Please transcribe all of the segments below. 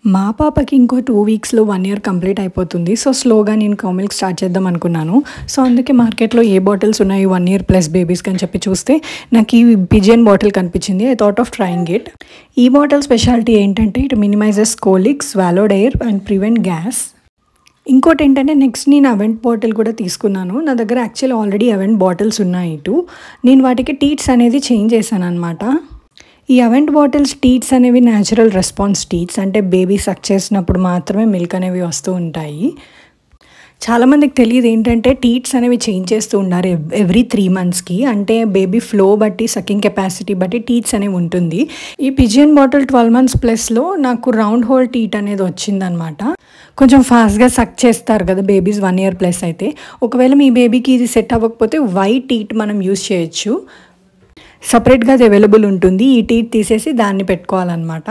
మా పాపకి ఇంకో 2 వీక్స్‌లో 1 ఇయర్ కంప్లీట్ అయిపోతుంది. సో, స్లోగా నేను కౌ మిల్క్ స్టార్ట్ చేద్దాం అనుకున్నాను. సో, అందుకే మార్కెట్‌లో ఏ బాటిల్స్ ఉన్నాయి 1 ఇయర్ ప్లస్ బేబీస్‌కి అని చెప్పి చూస్తే నాకు ఈ పిజియన్ బాటిల్ కనిపించింది. I thought of trying it. ఈ బాటిల్ స్పెషాలిటీ ఏంటంటే it minimises colic, swallowed air and prevent gas. ఇంకోటి ఏంటంటే నెక్స్ట్ నేను అవెంట్ బాటిల్ కూడా తీసుకున్నాను. నా దగ్గర యాక్చువల్లీ ఆల్రెడీ అవెంట్ బాటిల్స్ ఉన్నాయి 2. నేను వాటికి టీట్స్ అనేది చేంజ్ చేశాను అనమాట. ఈ అవెంట్ బాటిల్స్ టీట్స్ అనేవి న్యాచురల్ రెస్పాన్స్ టీట్స్, అంటే బేబీ సక్ చేసినప్పుడు మాత్రమే మిల్క్ అనేవి వస్తూ ఉంటాయి. చాలామందికి తెలియదు ఏంటంటే టీట్స్ అనేవి చేంజ్ చేస్తూ ఉన్నారు ఎవ్రీ 3 మంత్స్కి. అంటే బేబీ ఫ్లో బట్టి, సకింగ్ కెపాసిటీ బట్టి టీట్స్ అనేవి ఉంటుంది. ఈ పిజియన్ బాటిల్ 12 మంత్స్ ప్లస్లో నాకు రౌండ్ హోల్ టీట్ అనేది వచ్చిందనమాట. కొంచెం ఫాస్ట్గా సక్ చేస్తారు కదా బేబీస్ 1 ఇయర్ ప్లస్ అయితే. ఒకవేళ మీ బేబీకి ఇది సెట్ అవ్వకపోతే వైట్ టీట్ మనం యూస్ చేయొచ్చు. సపరేట్గా అది అవైలబుల్ ఉంటుంది. ఈ టీట్ తీసేసి దాన్ని పెట్టుకోవాలన్నమాట.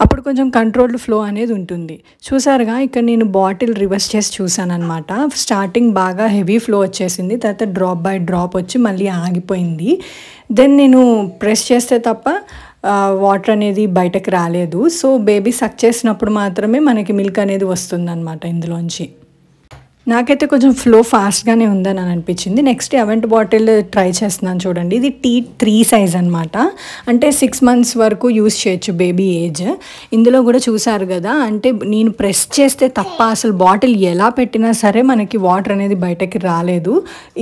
అప్పుడు కొంచెం కంట్రోల్డ్ ఫ్లో అనేది ఉంటుంది. చూసారుగా ఇక్కడ నేను బాటిల్ రివర్స్ చేసి చూసాను అనమాట. స్టార్టింగ్ బాగా హెవీ ఫ్లో వచ్చేసింది, తర్వాత డ్రాప్ బై డ్రాప్ వచ్చి మళ్ళీ ఆగిపోయింది. దెన్ నేను ప్రెస్ చేస్తే తప్ప వాటర్ అనేది బయటకు రాలేదు. సో బేబీ సక్ చేసినప్పుడు మాత్రమే మనకి మిల్క్ అనేది వస్తుంది అనమాట ఇందులోంచి. నాకైతే కొంచెం ఫ్లో ఫాస్ట్గానే ఉందని అనిపించింది. నెక్స్ట్ అవెంట్ బాటిల్ ట్రై చేస్తున్నాను చూడండి. ఇది టీట్ 3 సైజ్ అనమాట. అంటే 6 మంత్స్ వరకు యూస్ చేయొచ్చు బేబీ ఏజ్. ఇందులో కూడా చూసారు కదా, అంటే నేను ప్రెస్ చేస్తే తప్ప అసలు బాటిల్ ఎలా పెట్టినా సరే మనకి వాటర్ అనేది బయటకి రాలేదు.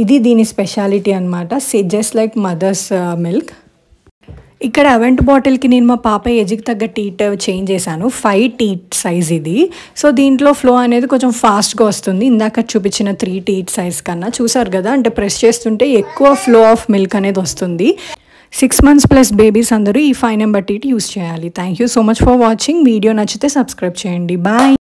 ఇది దీని స్పెషాలిటీ అనమాట. Just like mothers milk. ఇక్కడ అవెంట్ బాటిల్కి నేను మా పాప ఏజ్కి తగ్గ టీట్ చేంజ్ చేశాను. 5 టీట్ సైజ్ ఇది. సో దీంట్లో ఫ్లో అనేది కొంచెం ఫాస్ట్గా వస్తుంది ఇందాక చూపించిన 3 టీట్ సైజ్ కన్నా. చూసారు కదా, అంటే ప్రెస్ చేస్తుంటే ఎక్కువ ఫ్లో ఆఫ్ మిల్క్ అనేది వస్తుంది. 6 మంత్స్ ప్లస్ బేబీస్ అందరూ ఈ 5 నెంబర్ టీట్ యూస్ చేయాలి. Thank you so much for watching. Video నచ్చితే సబ్స్క్రైబ్ చేయండి. బాయ్.